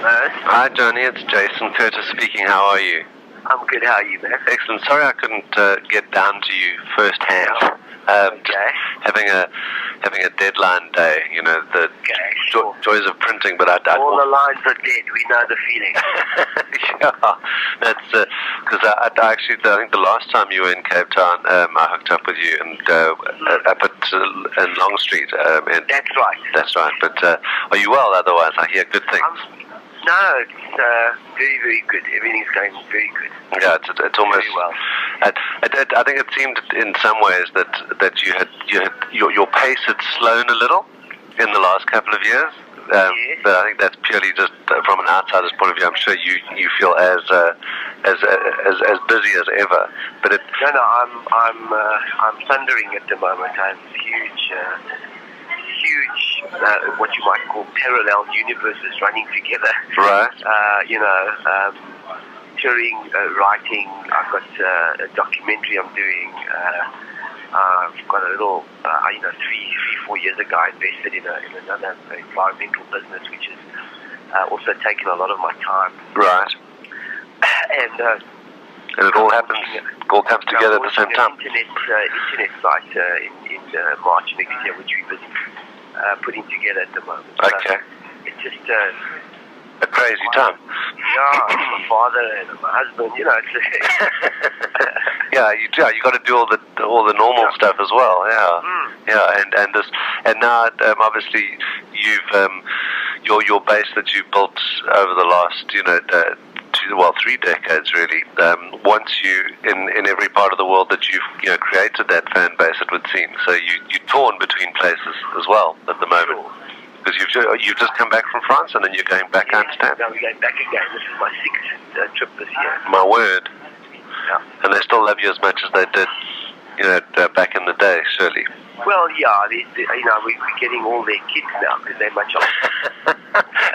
Hi, Johnny. It's Jason Curtis speaking. How are you? I'm good. How are you, man? Excellent. Sorry I couldn't get down to you firsthand. Okay. Having a deadline day. You know the joys of printing. But all the lines are dead. We know the feeling. Yeah, that's because I think the last time you were in Cape Town, I hooked up with you and up at in Long Street. That's right. That's right. But are you well? Otherwise, I hear good things. No, it's very, very good. Everything's going very good. Yeah, it's almost very well. I think it seemed in some ways that you had your pace had slowed a little in the last couple of years. Yes. But I think that's purely just from an outsider's point of view. I'm sure you feel as busy as ever. But no, I'm thundering at the moment. I have huge what you might call parallel universes running together. Right. Touring, writing. I've got a documentary I'm doing. I've got a little, 4 years ago I invested in another environmental business, which has also taken a lot of my time. Right. And it all comes together at the same time. Internet site in March next year, which we're busy putting together at the moment. Okay. So it's just a crazy time. Yeah, my father and my husband. It's yeah, you do. You got to do all the normal stuff as well. Yeah, yeah, and now obviously you've your base that you built over the last 3 decades really. Once you in every part of the world that you've created that fan base, it would seem. So you're torn between places as well at the moment. Sure. Because you've just come back from France and then you're going back, I understand. No, we're going back again. This is my 6th trip this year. My word. Yeah. And they still love you as much as they did, back in the day, surely. Well, yeah, we're getting all their kids now because they're much older.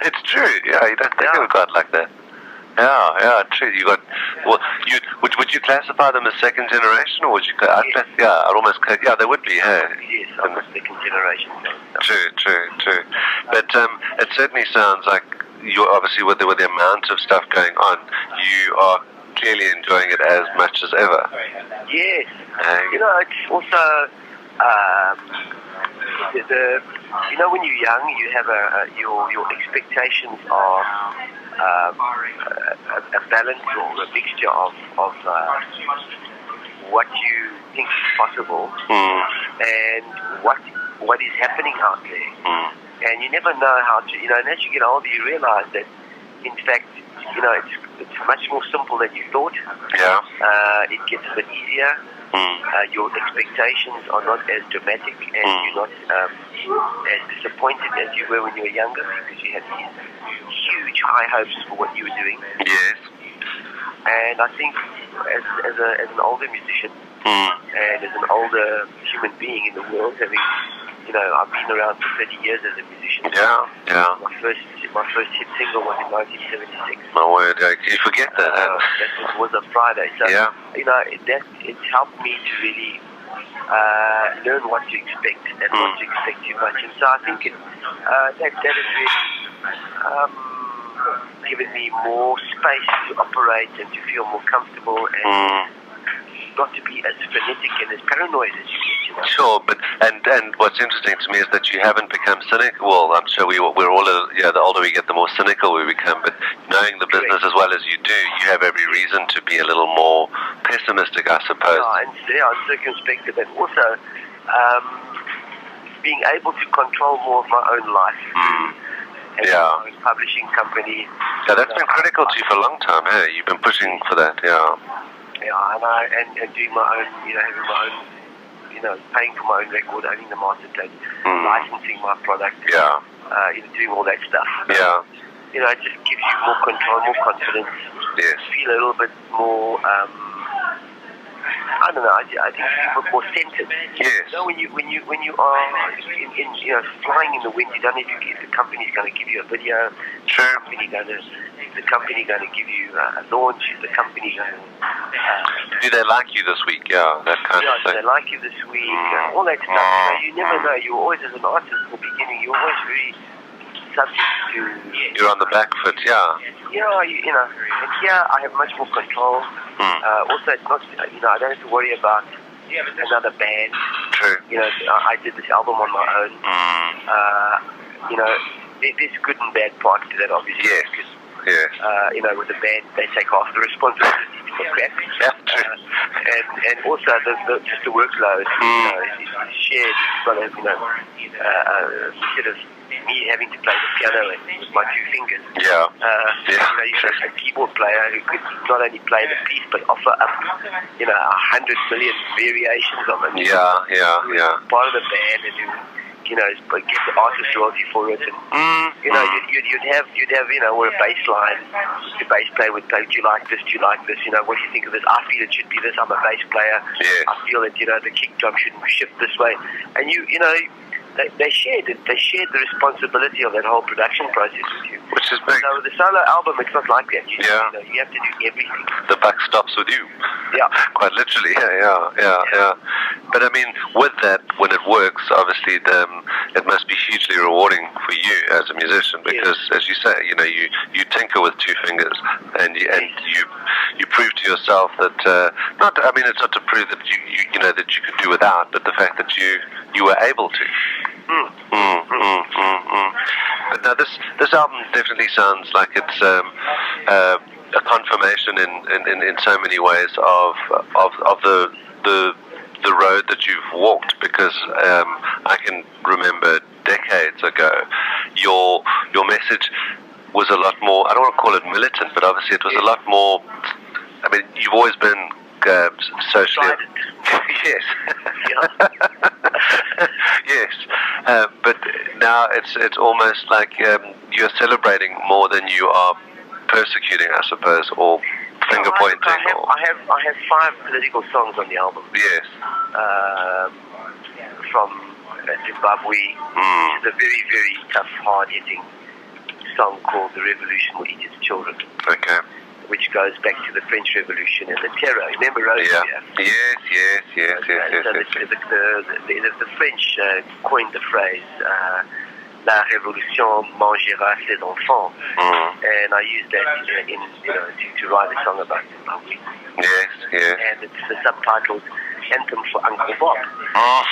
It's true. Yeah, you don't think of a God like that. Yeah, true. You got. Well, would you classify them as second generation, or would you? They would be. Hey? Yes, I'm a second generation. True. But it certainly sounds like you obviously with the amount of stuff going on, you are clearly enjoying it as much as ever. Yes. It's also when you're young, you have your expectations are. A balance or a mixture of what you think is possible and what is happening out there, and you never know how to. And as you get older, you realize that in fact, it's much more simple than you thought. Yeah. It gets a bit easier. Your expectations are not as dramatic, and you're not as disappointed as you were when you were younger, because you had these huge high hopes for what you were doing. Yes. And I think as an older musician and as an older human being in the world, having I've been around for 30 years as a musician. Yeah. My first hit single was in 1976. My word, you forget that. That was a Friday. So it's helped me to really learn what to expect and not to expect too much. And so I think that has really given me more space to operate and to feel more comfortable and not to be as frenetic and as paranoid as you get. Sure, but and what's interesting to me is that you haven't become cynical. Well, I'm sure we're all the older we get, the more cynical we become. But knowing the business as well as you do, you have every reason to be a little more pessimistic, I suppose. Yeah, and circumspect, but also being able to control more of my own life. And my own publishing company. Yeah, that's been critical to you for a long time. Hey, you've been pushing for that. Yeah. Yeah, and doing my own, having my own, paying for my own record, owning the master tape, licensing my product, doing all that stuff. Yeah. It just gives you more control, more confidence. Yes. Feel a little bit more, I don't know. I think feel more centered. Yes. When you are in flying in the wind, you don't know if the company's going to give you a video. Sure. The company going to give you a launch? Is the company going to... Do they like you this week? Yeah, that kind of thing. Do they like you this week? All that stuff. You never know. You're always, as an artist in the beginning, you're always very subject to... You're on the back foot, yeah. Yeah, and here I have much more control. Also, it's not, I don't have to worry about another band. True. I did this album on my own. There's good and bad parts to that, obviously. Yes. Because, yes. With the band, they take half the responsibility for crap. Yeah, true. And also just the workload, is shared. You've got to, instead of me having to play the piano with my two fingers. Yeah. You got a keyboard player who could not only play the piece but offer up, 100 million variations of it. Yeah. Part of the band and get the artist royalty for it, and you'd have or a bass line. The bass player would play, do you like this? What do you think of this? I feel it should be this. I'm a bass player. Yes. I feel that the kick drum shouldn't shift this way, and they shared it. They shared the responsibility of that whole production process with you. Which is big. So with the solo album, it's not like that. You have to do everything. The buck stops with you. Yeah. Quite literally. Yeah. But I mean, with that, when it works, obviously, it must be hugely rewarding for you as a musician because, as you say, you tinker with two fingers, and you prove to yourself that it's not to prove that you that you could do without, but the fact that you were able to. But now this album definitely sounds like it's a confirmation in so many ways of the road that you've walked, because I can remember decades ago your message was a lot more, I don't want to call it militant, but obviously it was a lot more, you've always been socially... Yes. Yes. But now it's almost like you're celebrating more than you are persecuting, I suppose, or finger pointing. I have 5 political songs on the album. Yes. From Zimbabwe, which is a very, very tough, hard-hitting song called "The Revolution Will Eat Its Children." Okay. Which goes back to the French Revolution and the terror. Remember Robespierre? Yes. The French coined the phrase "La Révolution mangera ses enfants," and I used that to write a song about Zimbabwe. Yes. And it's the subtitled "Anthem for Uncle Bob."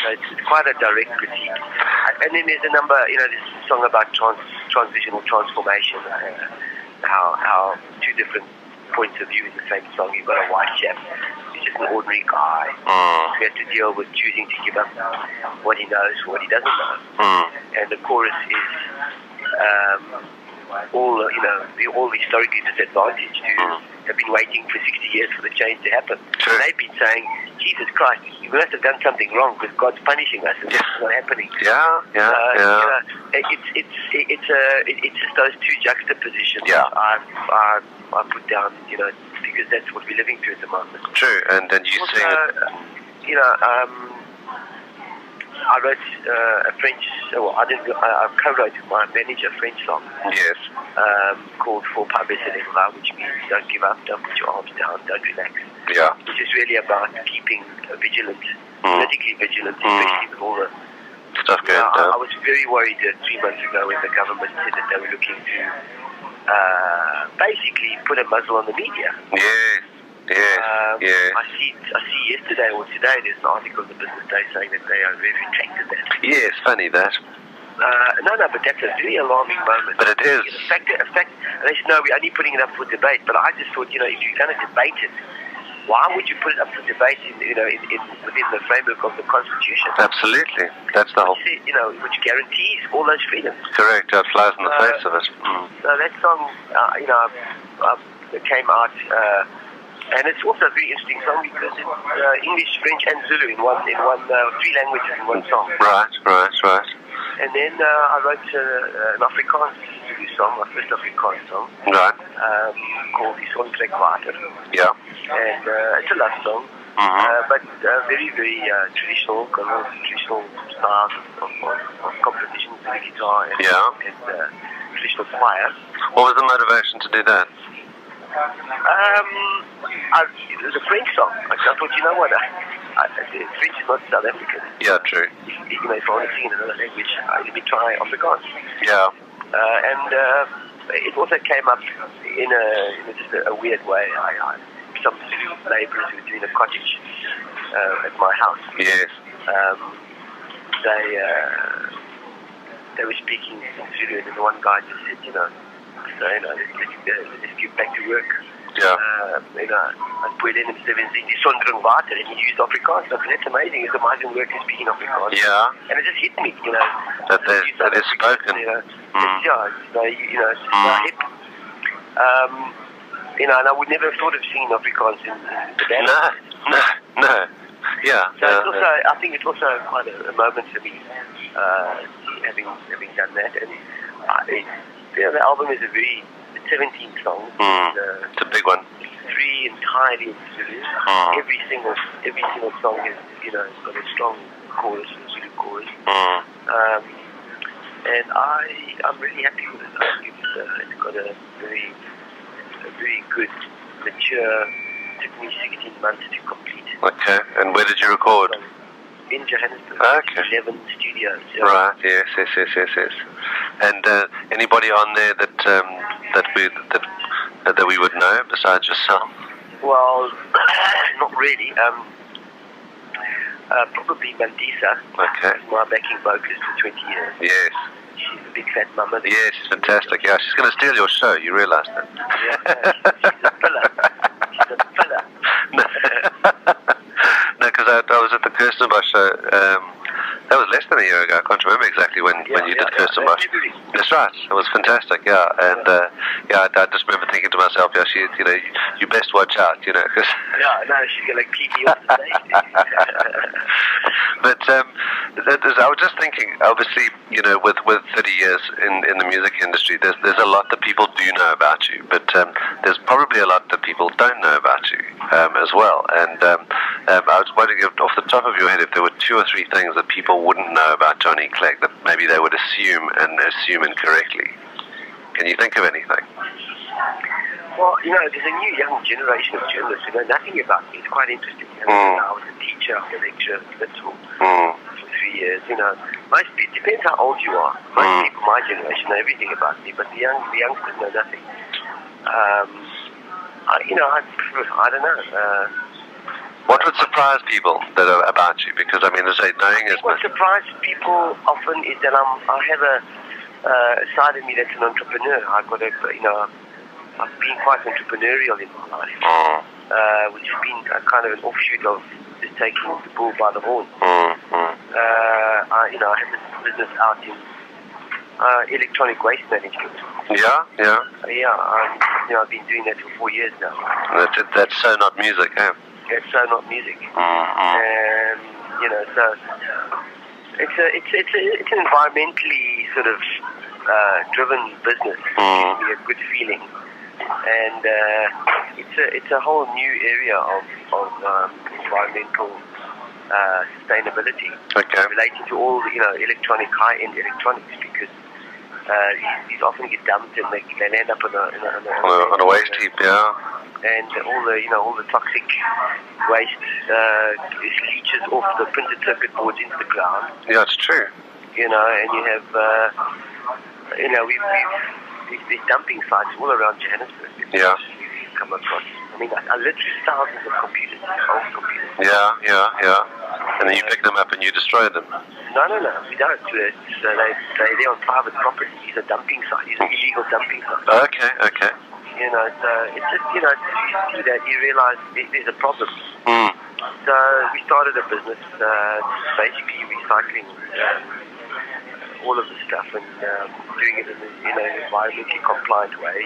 So it's quite a direct critique. And then there's a number, there's a song about transitional transformation. How two different points of view in the same song. You've got a white chap, he's just an ordinary guy who has to deal with choosing to give up what he knows for what he doesn't know. And the chorus is all historically disadvantaged who have been waiting for 60 years for the change to happen. Sure. They've been saying, Jesus Christ, you must have done something wrong because God's punishing us and this is not happening. It's just those two juxtapositions I put down, because that's what we're living through at the moment. True, and then you also, sing it. I wrote a French, I co-wrote with my manager a French song. Yes. Called "For Pas baisser les bras," which means don't give up, don't put your arms down, don't relax. Yeah. Which is really about keeping vigilant, politically vigilant, especially with all the stuff going down. I was very worried 3 months ago when the government said that they were looking to basically put a muzzle on the media. Yes. I see yesterday or today there's an article in the Business Day saying that they have retracted that. Yes, funny that. No, but that's a very alarming moment. But it is. In fact, they said, no, we're only putting it up for debate. But I just thought, if you're going to debate it, why would you put it up for debate within the framework of the Constitution? Absolutely. That's the whole... which guarantees all those freedoms. Correct. It flies in the face of it. So that song, came out... and it's also a very interesting song because it's English, French, and Zulu in one 3 languages in one song. Right. And then I wrote an Afrikaans Zulu song, my first Afrikaans song. Right. Called "Die Son Trek Water." Yeah. And it's a love song, but very, very traditional, got a lot of traditional styles of compositions with the guitar and traditional choir. What was the motivation to do that? It was a French song. I thought, French is not South African. Yeah, true. If I want to sing in another language, let me try Afrikaans. Yeah. And it also came up in just a weird way. Some Zulu labourers who were doing a cottage at my house. Yes. They were speaking in Zulu, and then one guy just said, let's get back to work. Yeah. As Poelen en Stevens in die sondering water, and he used Afrikaans. So that's amazing. It's amazing work to speaking Afrikaans. Yeah. And it just hit me, That is spoken. It's hip. And I would never have thought of singing Afrikaans in the band. No. Yeah. So it's also, I think it's also quite a moment for me, having done that. And the album is 17 songs. It's a big one. 3 entirely in Zulu. Every single song is, got a strong chorus, a Zulu chorus. And I'm really happy with it. I think it's got a very good, mature. Took me 16 months to complete. Okay. And where did you record? In Johannesburg. Okay. 11 studios. Yeah. Right. Yes. And anybody on there that we would know besides yourself? Well, not really. Probably Mandisa. Okay. My backing vocalist for 20 years. Yes. She's a big fat mama. Yes, she's fantastic. Yeah, she's going to steal your show. You realise that? Yeah, she's a pillar. No, because I was at the Kirstenbosch show. That was less than a year ago. I can't remember exactly when you did Kirstenbosch. That's right. It was fantastic. Yeah, and I just remember thinking to myself, you best watch out, because. Yeah, no, she's gonna keep me off the stage. But I was just thinking, obviously, with 30 years in the music industry, there's a lot that people do know about you, but there's probably a lot that people don't know about you as well. And I was wondering off the top of your head if there were 2 or 3 things that people wouldn't know about Johnny Clegg that maybe they would assume incorrectly. Can you think of anything? Well, there's a new young generation of journalists who know nothing about me. It's quite interesting. I was a teacher, a lecturer, for 3 years. Most people, it depends how old you are. Most people my generation know everything about me, but the youngsters know nothing. I don't know. What would surprise people about you? Because I say knowing is. What surprises people often is that I have a side of me that's an entrepreneur. I've got I've been quite entrepreneurial in my life, which has been a kind of an offshoot of just taking the bull by the horn. I have this business out in electronic waste management. Yeah. I've been doing that for 4 years now. That's so not music, eh? It's so not music. And so it's an environmentally sort of driven business. It gives me a good feeling. And it's a whole new area of environmental sustainability, relating to all the electronic, high-end electronics, because these often get dumped and they land up on a waste heap, yeah. And all the toxic waste leaches off the printed circuit boards into the ground. Yeah, it's true. And you have these dumping sites all around Johannesburg. Yeah. We've come across. I literally thousands of computers, old computers. Yeah. And then you pick them up and you destroy them. No, we don't. So they're on private property. These are dumping sites. These are illegal dumping sites. Okay. So it's just, you see that, you realize there's a problem. So we started a business basically recycling all of the stuff and doing it in an environmentally compliant way.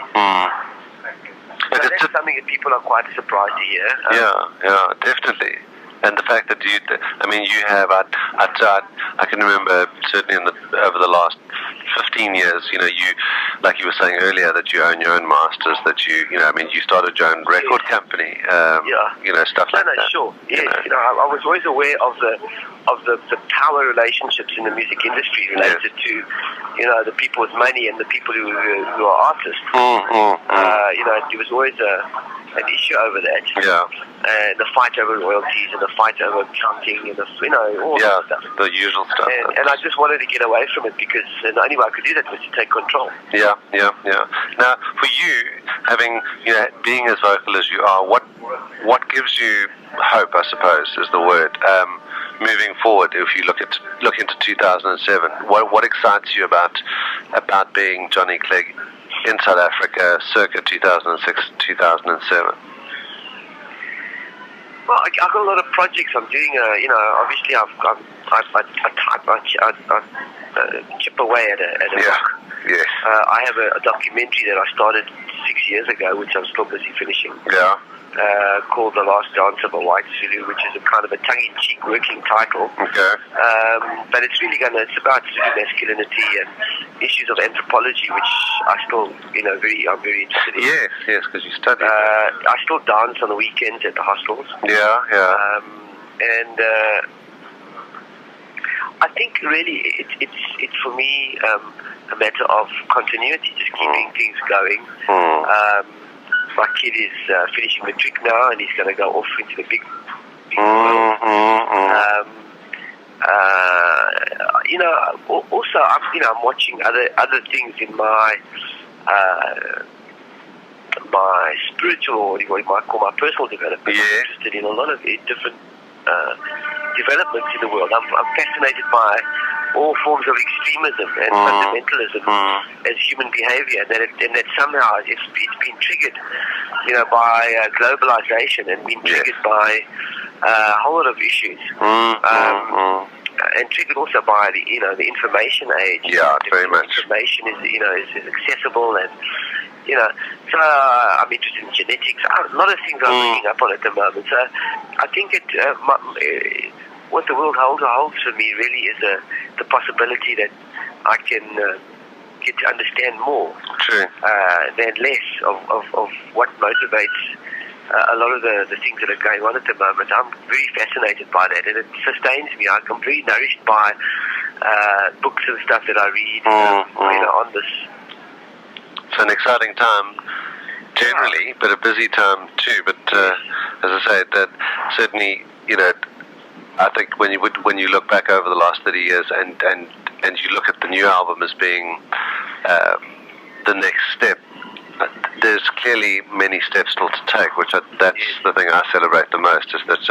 So that's something that people are quite surprised to hear. Yeah, definitely. And the fact that you have, I can remember certainly over the last 15 years, you like you were saying earlier, that you own your own masters, that you started your own record company, stuff like that. Sure. Yes, I was always aware of the power relationships in the music industry related to, the people with money and the people who are artists. It was always an issue over that. Yeah. And the fight over royalties and the fight over counting and all that stuff. The usual stuff. And I just wanted to get away from it because the only way I could do that was to take control. Yeah. Now, for you, being as vocal as you are, what gives you hope, I suppose, is the word, moving forward? If you look into 2007, what excites you about being Johnny Clegg in South Africa circa 2006, 2007? Well, I've got a lot of projects I'm doing. Obviously, I chip away at a rock. Yes. I have a documentary that I started 6 years ago, which I'm still busy finishing. Yeah. Called The Last Dance of a White Zulu, which is a kind of a tongue-in-cheek working title. Okay. But it's really it's about Zulu masculinity and issues of anthropology, which I'm very interested in. Yes, because you studied. I still dance on the weekends at the hostels. Yeah. And I think really it's for me a matter of continuity, just keeping things going. My kid is finishing matric now, and he's going to go off into the big world. Also, I'm watching other things in my spiritual, what you might call my personal development. Yeah. I'm interested in a lot of different developments in the world. I'm fascinated by all forms of extremism and fundamentalism as human behavior, and that somehow it's been triggered, by globalization and been triggered by a whole lot of issues, and triggered also by the information age. Yeah, very much. Information is accessible, and so I'm interested in genetics. A lot of things I'm reading up on at the moment. So I think what the world holds for me really is the possibility that I can get to understand more than less of what motivates a lot of the things that are going on at the moment. I'm very fascinated by that, and it sustains me. I'm completely nourished by books and stuff that I read on this. It's an exciting time generally, but a busy time too. But as I say, that certainly, I think when you look back over the last 30 years and you look at the new album as being the next step, there's clearly many steps still to take, that's the thing I celebrate the most, is that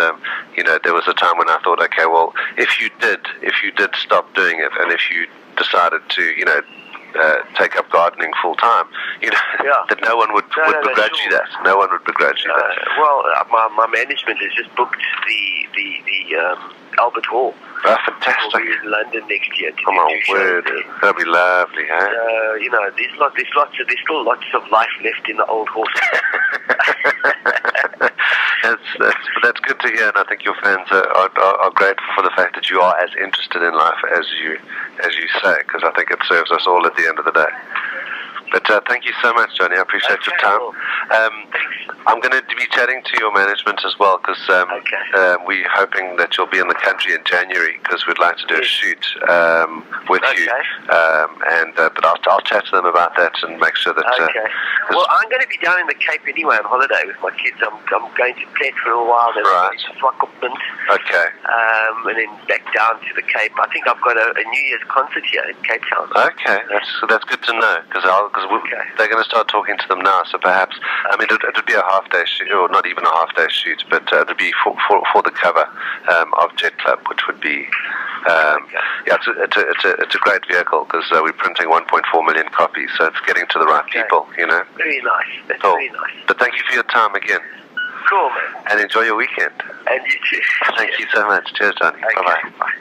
there was a time when I thought, okay, well, if you did stop doing it, and if you decided to take up gardening full time, that no one would begrudge you that. No one would begrudge you that. Well, my management has just booked the Albert Hall. Oh, fantastic! We'll be in London next year. Oh my word, that'll be lovely, huh? There's still lots of life left in the old horse. That's good to hear, and I think your fans are grateful for the fact that you are as interested in life as you say, because I think it serves us all at the end of the day. But thank you so much, Johnny. I appreciate your time. I'm going to be chatting to your management as well, because we're hoping that you'll be in the country in January, because we'd like to do a shoot with you. But I'll chat to them about that and make sure that... Well, I'm going to be down in the Cape anyway on holiday with my kids. I'm going to Clegg for a while, then Swakopmund. And then back down to the Cape. I think I've got a New Year's concert here in Cape Town. Okay, that's good to know, because they're going to start talking to them now, so perhaps, it would be a half-day shoot, or not even a half-day shoot, but it would be for the cover of Jet Club, which would be, it's a great vehicle, because we're printing 1.4 million copies, so it's getting to the right people, Very nice, that's very nice. But thank you for your time again. Cool, man. And enjoy your weekend. And you too. Thank you so much. Cheers, Johnny. Bye-bye. Bye.